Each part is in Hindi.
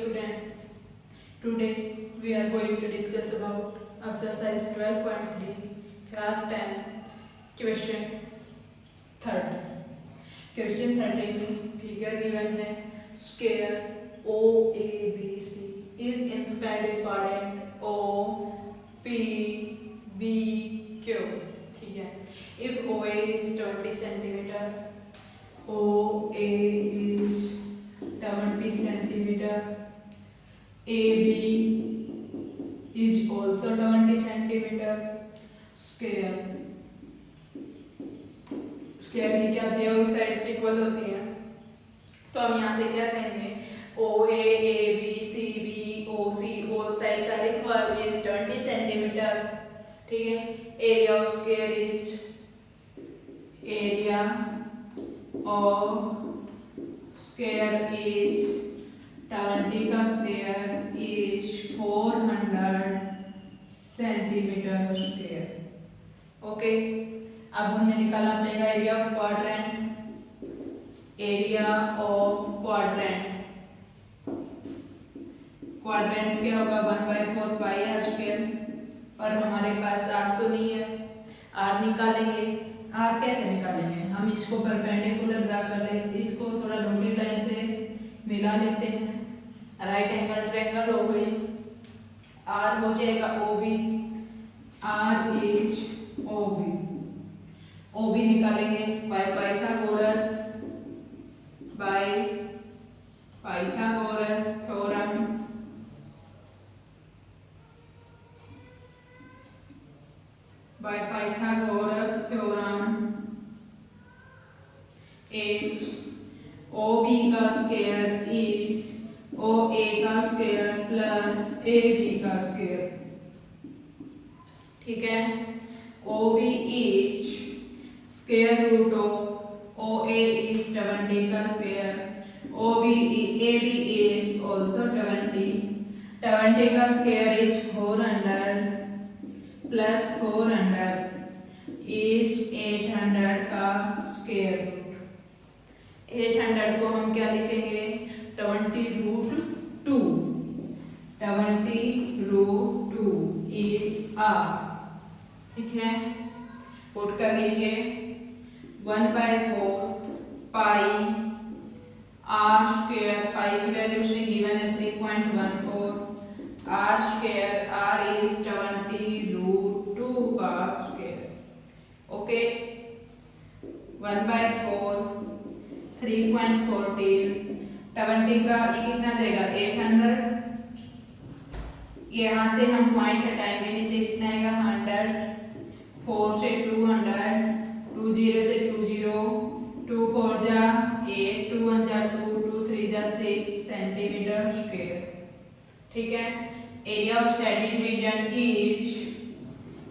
students, today we are going to discuss about exercise 12.3 class 10 question 30. Question 30 में figure given है square OABC is inscribed with quadrant OPBQ. ठीक है. If OA is 20 centimeter, OA is 20 centimeter, AB is also 20 centimeter, square की क्या होती है, उन साइड्स इक्वल होती हैं, तो हम यहाँ से क्या कहेंगे OA, AB, CB, OC all sides are equal is 20 centimeter. ठीक है. Area of square is area of square is 20 का square is 400 centimeter square. Okay. अब हमने निकाला अपने का area of quadrant. Area of quadrant क्या होगा 1/4 पाई आर स्क्वायर. और हमारे पास आर तो नहीं है, आर निकालेंगे. आर कैसे निकालेंगे, हम इसको परपेंडिकुलर ड्रा कर लेते, इसको थोड़ा डॉटेड लाइन से मिला लेते हैं. राइट एंगल ट्रायंगल हो गई. आर हो जाएगा ओबी. आर इज ओबी. ओबी निकालेंगे by Pythagoras theorem. By Pythagoras theorem is OB का स्क्वायर is OA का स्क्वायर प्लस AB का स्क्वायर. ठीक है. OB is square root of OA is 20 का स्क्वायर. AB is also 20. 20 का स्क्वायर is 400 प्लस 400 इज 800 का स्क्वायर रूट. 800 को हम क्या लिखेंगे 20√2. 20√2 इज आर. ठीक है. पुट कर लीजिए 1/4 पाई आर स्क्वायर. पाई की वैल्यू उसने गिवन है 3.14. आर स्क्वायर आर इज 20√2 का स्क्वायर. ओके. 1/4 3.14 20 का ये कितना जाएगा 800. यहाँ से हम पॉइंट हटाएंगे, नीचे कितना आएगा 100. 4 से 200, 20 से 20, 2 4 जा 8, 2 1 जा 2, 2 3 जा 6 सेंटीमीटर स्क्वायर. ठीक है. Area of shaded region is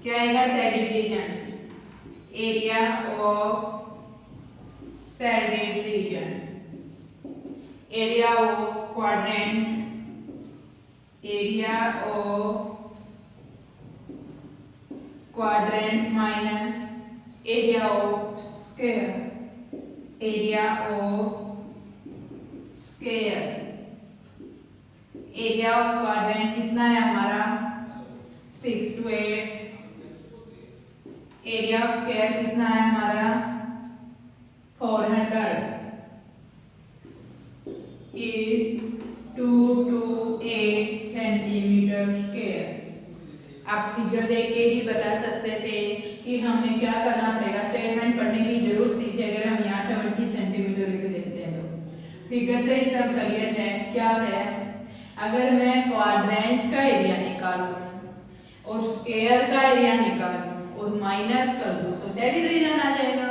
क्या आएगा shaded region. Area of shaded region. Area of quadrant. Area of quadrant minus area of square. Area of square. Area of quadrant कितना है हमारा 6 to 8. एरिया ऑफ स्क्वायर कितना है हमारा 400 इज 2 to 8 सेंटीमीटर स्क्वायर. आप फिगर देख के ही बता सकते थे कि हमें क्या करना पड़ेगा. स्टेटमेंट पढ़ने की जरूरत नहीं थी अगर हम यहाँ 20 सेंटीमीटर लिख देते हैं तो. फिगर से ही सब क्लियर है. क्या है, अगर मैं क्वाड्रेंट का एरिया निकालूं और स्क्वायर का एरिया निकालूं और माइनस कर दूं तो शेडेड रीजन आ जाएगा.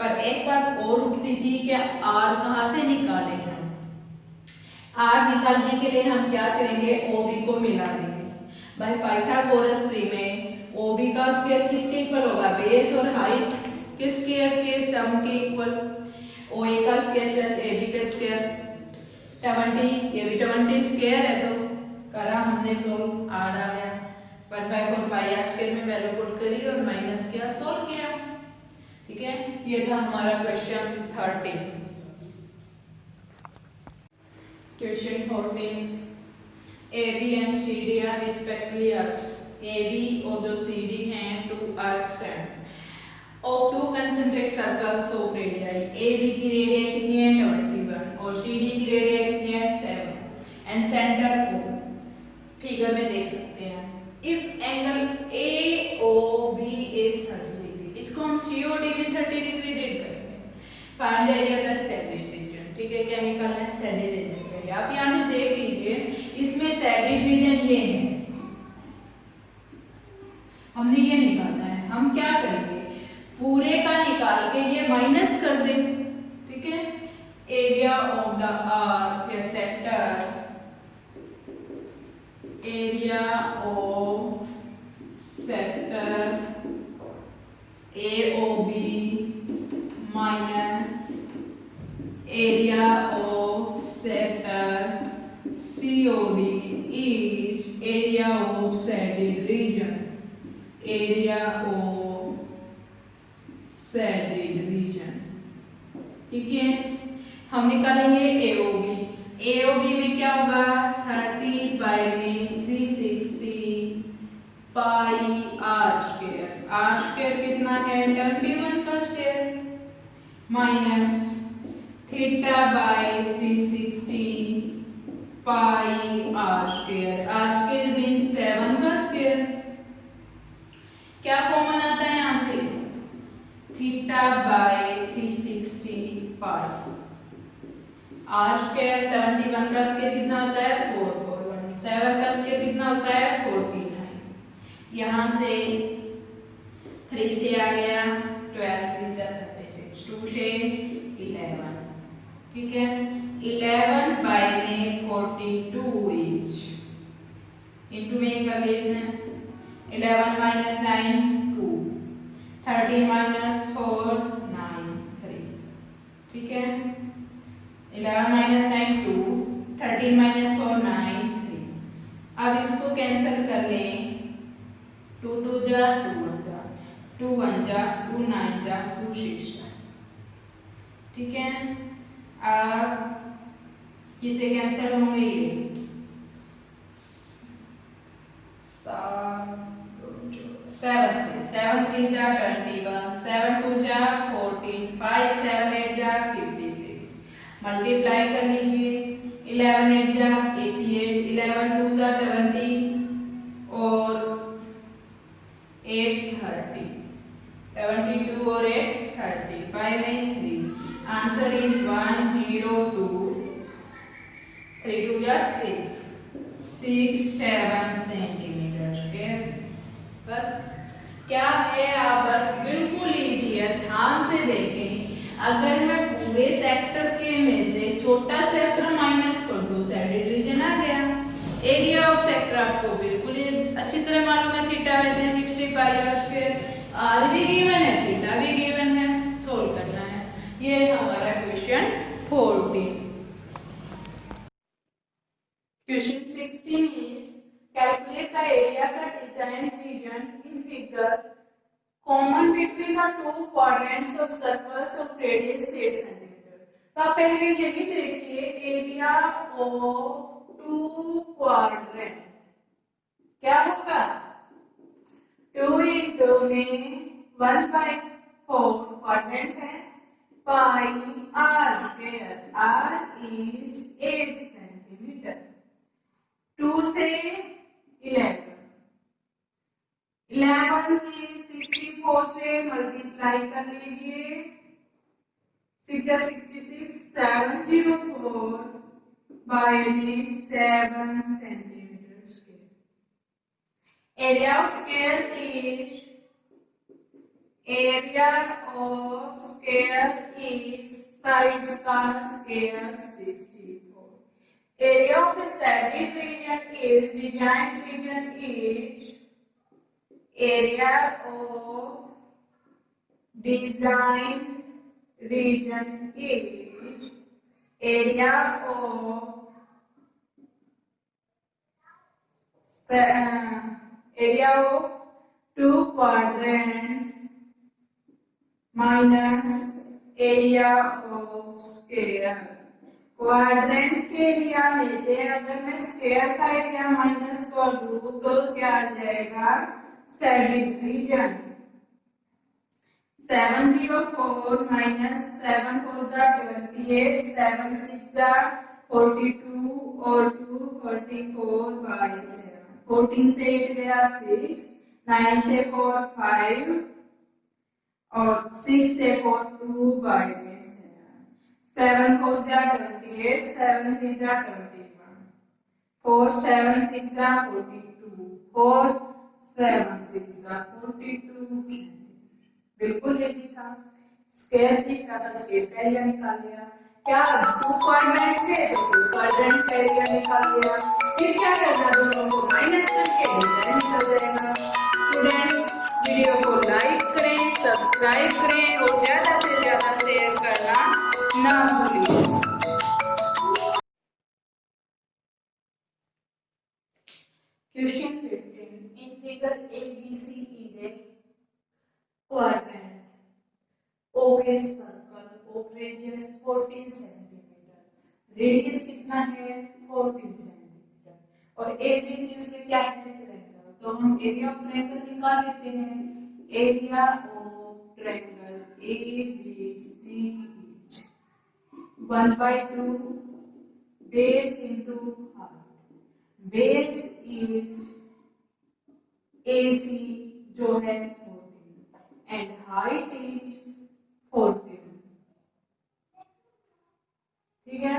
पर एक बात और उठती थी कि आर कहाँ से निकालें. हम आर निकालने के लिए हम क्या करेंगे ओबी को मिला देंगे. भाई पाइथागोरस थ्योरम में ओबी का स्क्वायर किसके इक्वल होगा बेस और हाइट के स्क्वायर के सम के इक्वल. ओए का स्क्वायर प्लस एबी का स्क्वायर 20. ये भी 20 स्क्वायर है तो करा हमने सोल्व. आर आ गया 1/4 पाई आर स्क्वायर में वैल्यू पुट करी और माइनस किया, सोल्व किया. ठीक है. ये था हमारा question 30. Question 14. AB and CD are respectively arcs. AB और जो CD हैं two arcs हैं of two concentric circles of radii. AB की रेडियस कितनी है 21 और CD की रेडियस कितनी है 7 and center O फिगर में देख सकते हैं. If angle AOB is 30 degree, इसको हम COD में 30 डिग्री डेट करेंगे. Find the area of the sandwich region. ठीक है, क्या निकालना है sandwich region के लिए. आप यहाँ से देख लीजिए, इसमें sandwich region ये है. हमने ये निकालना है. हम क्या करेंगे? पूरे का निकाल के ये माइनस कर दें. ठीक है, एरिया ऑफ द आर्क या sector, area of sector AOB minus area of sector COD is area of shaded region. Area of shaded region. ठीक है, हम निकालेंगे AOB. AOB में क्या होगा 30 बाई में 360 pi r square. R square कितना है 21 का square minus theta by 360 pi r square. R square means 7 का स्क्वायर. क्या कॉमन आता है यहाँ से theta by 360 pi. R square 71 का स्क्वायर कितना होता है 441. 7 का स्क्वायर कितना होता है 49. यहाँ से 3 से आ गया 12 3 जा 36 2 से 11. ठीक है, 11 बाई में 42 इंच इंटू में कर लेना. 11 माइनस 9 2 13 माइनस 4 9 3. ठीक है, 11 minus 9 2 13 minus 4 9 3. अब इसको कैंसिल कर लें. 2 2 जा 2 1 जा 2 1 जा 2 9 जा 2 6 जा. ठीक है, अब किसे कैंसिल होंगे ये 7 से 7 3 जा 21 7 2 जा 14 5 7 8 जा 56. मल्टीप्लाई कर लीजिए. 11 8 जा 88 11 2 जा 20 और 8 30 72 और 8 30 5 में 3. आंसर इज 102 3 2 जा 6 7 सेंटीमीटर स्क्वायर. बस क्या है, आप बस बिल्कुल लीजिए, ध्यान से देखें. अगर मैं पूरे सेक्टर के में से छोटा सेक्टर माइनस कर दूं शैडेड रीजन आ गया. एरिया ऑफ सेक्टर आपको बिल्कुल अच्छी तरह मालूम है theta by 360 pi r square. R भी गिवन है, थीटा भी गिवन है, सोल्व करना है. ये हमारा question 14. Question 16 is calculate the area of the design region in figure common between the two quadrants of circles of radius 8 centimeter. तो आप पहले ये भी देखिए एरिया ऑफ टू क्वाड्रेंट क्या होगा 2 इंटू में 1/4 क्वाड्रेंट है pi r square. R is 8 centimetre. 2 से 11 की 64 से मल्टीप्लाई कर लीजिए. 6 या 66 704 by 7 centimetre square. Area of square is sides का square 64. Area of the shaded region is design region is area of design region is area of area of two quadrant minus area of square. Quadrant के एरिया में से अगर मैं स्क्वायर का एरिया माइनस कर दूं तो क्या आ जाएगा 73 704 minus 7 4 जा 28 7 6 जा 42 और 2 44 by 7 14 से 8 गया 6 9 से 4 5 और 6 से 4 2 by 7 4 जा 28 7 3 जा 21 4 7 6 जा 42 4 7 6 जा 42 बिल्कुल इजी था। स्क्वायर दिख रहा था, स्क्वायर का एरिया निकाल लिया। क्या टू क्वाड्रेंट थे तो टू क्वाड्रेंट का एरिया निकाल लिया। फिर क्या करना, दोनों को माइनस करके आंसर निकल जाएगा। स्टूडेंट्स वीडियो को लाइक करें, सब्सक्राइब करें और ज्यादा से ज्यादा शेयर करना ना भूलिए। Question 15 in figure ABC is a quadrant. OA circle of radius 14 centimetre, radius कितना है 14 सेंटीमीटर और ABC उसके क्या है ट्रायंगल, तो हम एरिया ऑफ ट्रायंगल निकाल लेते हैं। Area of triangle ABC 1/2 base into height, base is AC जो है 14 एंड हाइट इज 14, ठीक है,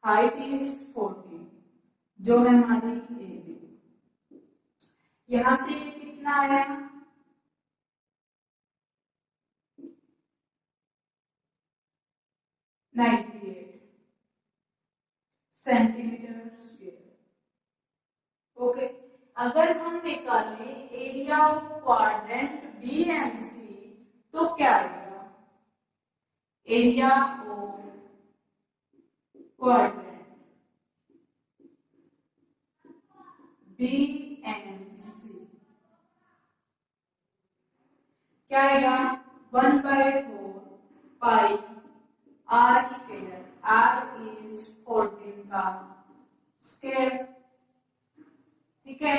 हाइट इज 14 जो है हमारी AB। यहां से ये कितना आया 98 सेंटीमीटर स्क्वायर। ओके, अगर हम निकालें एरिया ऑफ क्वाड्रेंट BMC तो क्या आएगा, एरिया ऑफ क्वाड्रेंट BMC क्या आएगा 1/4 पाई r स्क्वायर, r इज 14 का स्क्वायर, ठीक है।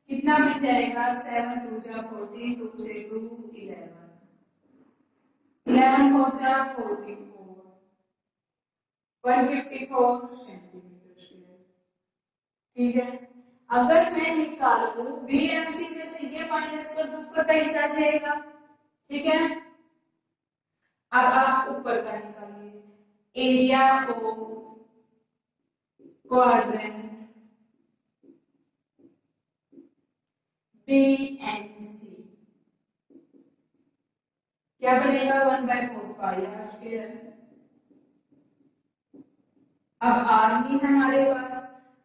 कितना बन जाएगा 7 2 जा 14 2 से 2 11 11 4 जा 44 154 सेंटीमीटर स्क्वायर, ठीक है। अगर मैं निकालूं BMC में से ये माइनस कर दूं ऊपर का हिस्सा जाएगा, ठीक है। अब आप ऊपर का निकालिए, एरिया ऑफ क्वाड्रेंट BNC क्या बनेगा 1/4 पाई r स्क्वायर। अब r नहीं है हमारे पास,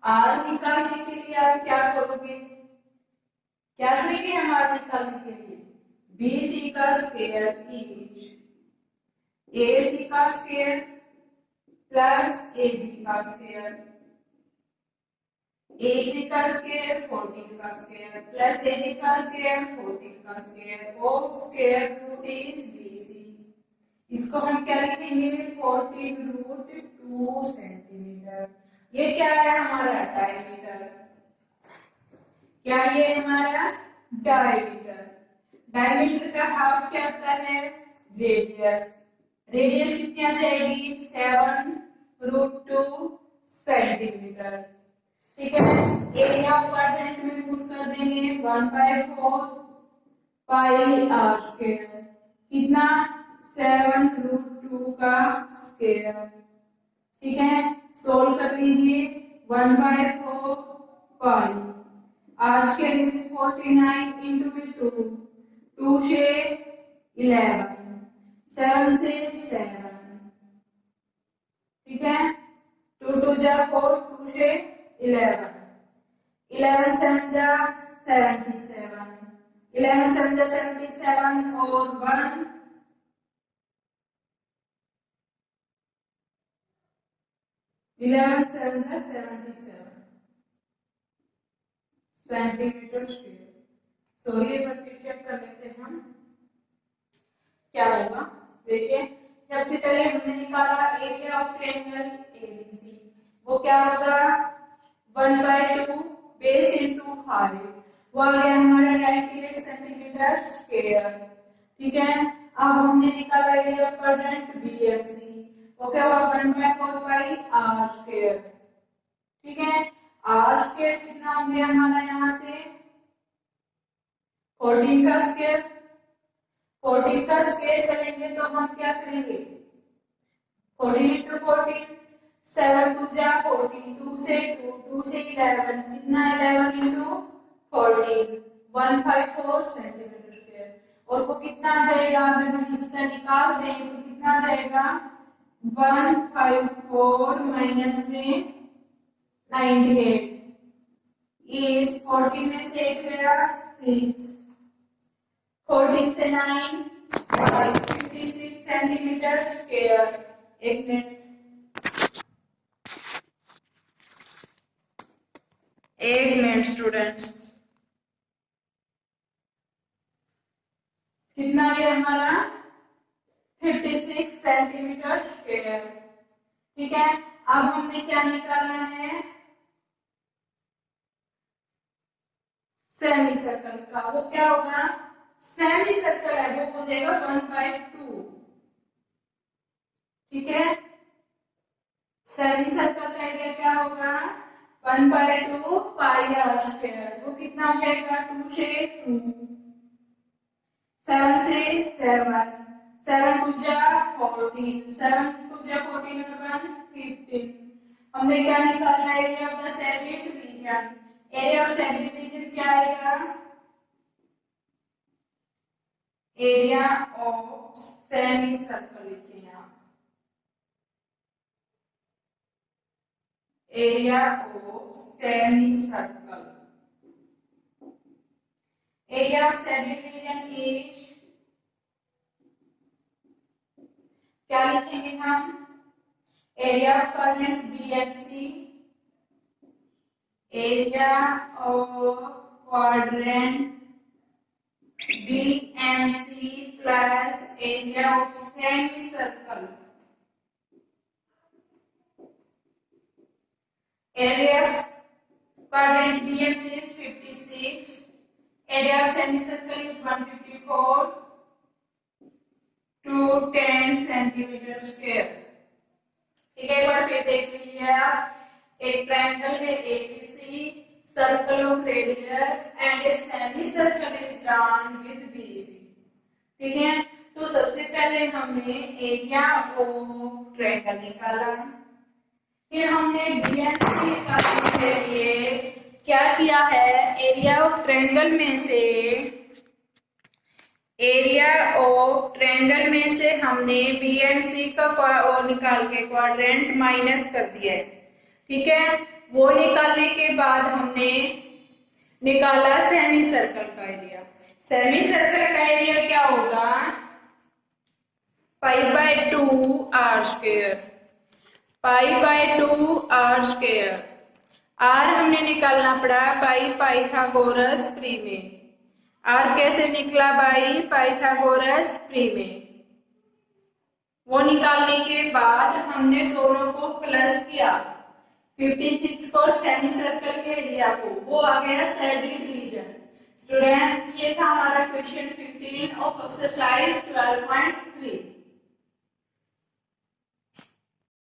r निकालने के लिए आप क्या करोगे, क्या करेंगे हम r निकालने के लिए, BC का स्क्वायर इज AC का स्क्वायर प्लस AB का स्क्वायर, AC का स्क्वायर 14 का स्क्वायर प्लस AB का स्क्वायर 14 का स्क्वायर और स्क्वायर रूट इज BC। इसको हम क्या लिखेंगे 14 रूट 2 सेंटीमीटर। ये क्या है हमारा डायमीटर, क्या ये हमारा डायमीटर। डायमीटर का हाफ क्या आता है रेडियस, रेडियस कितनी आ जाएगी 7 रूट 2 सेंटीमीटर, ठीक है। एरिया ऑफ क्वाड्रेंट में पुट कर देंगे 1/4 पाई r स्क्वायर, कितना 7 रूट 2 का स्क्वायर, ठीक है। सोल्व कर लीजिए 1/4 पाई r स्क्वायर इज 49 into 2 2 से 11 7 से 7, ठीक है। 2 2 जा 4 2 से 11 11 7 जा 77 11 7 जा 77 और 1 11 7 जा 77 सेंटीमीटर स्क्वायर। सॉरी एक बार फिर चेक कर लेते हैं हम क्या होगा, देखिए सबसे पहले हमने निकाला एरिया ऑफ ट्रायंगल एबीसी, वो क्या होगा 1/2 बेस इंटू हाइट, वो आ गया हमारा 98 सेंटीमीटर स्क्वायर। ठीक है, अब हमने निकाला एरिया ऑफ क्वाड्रेंट बीएमसी, वो क्या हुआ 1/4 पाई आर स्क्वायर। ठीक है, आर स्क्वायर कितना हो गया हमारा यहाँ से 14 का स्क्वायर, 14 का स्क्वायर करेंगे तो हम क्या करेंगे 14 इंटू 14, 7 टू जा 14, 2 से 2, 2 से 11, कितना 11 इंटू 14, 154 सेंटीमीटर स्क्वायर। और वो कितना आ जाएगा अगर हम इसका निकाल दें तो कितना आ जाएगा 154 माइनस में 98 इज 14 में से 8 गया 6, 14 से 9 56 सेंटीमीटर स्क्वायर। एक मिनट, स्टूडेंट्स, कितना गया हमारा 56 सेंटीमीटर स्क्वायर। ठीक है, अब हमने क्या निकालना है सेमी सर्कल का, वो क्या होगा सेमी सर्कल है वो हो जाएगा 1/2। ठीक है, सेमी सर्कल का एरिया क्या होगा 1/2 पाई आर स्क्वायर, वो कितना हो जाएगा 2 से 2, 7 से 7, 7 टू जा 14, 7 टू जा 14 और 1 15। हमने क्या निकालना है area of the shaded region, area of shaded region क्या आएगा एरिया ऑफ सेमी सर्कल, लिखिए आप area of semicircle, area of shaded region is क्या लिखेंगे हम area of quadrant BMC, area of quadrant BMC plus area of semicircle, area of quadrant BMC is 56, area of semicircle is 154 to 10 centimetre square. ठीक है, एक बार फिर देख लीजिए आप, एक ट्रायंगल है ABC, circle of radius and a semi circle is drawn with BC. ठीक है, तो सबसे पहले हमने एरिया ऑफ ट्रायंगल निकाला, फिर हमने बीएमसी निकालने के लिए क्या किया है एरिया ऑफ ट्रायंगल में से, एरिया ऑफ ट्रायंगल में से हमने बीएमसी का वो निकाल के क्वाड्रेंट माइनस कर दिया है। ठीक है, वो निकालने के बाद हमने निकाला सेमी सर्कल का एरिया, सेमी सर्कल का एरिया क्या होगा π/2 r square, π/2 r square. R हमने निकालना पड़ा बाई पाइथागोरस प्रमेय, आर कैसे निकला बाई पाइथागोरस प्रमेय, वो निकालने के बाद हमने दोनों को प्लस किया 56 को सेमी सर्कल के एरिया को, वो आ गया सैडिड रीजन। स्टूडेंट्स, ये था हमारा क्वेश्चन 15 ऑफ एक्सरसाइज 12.3।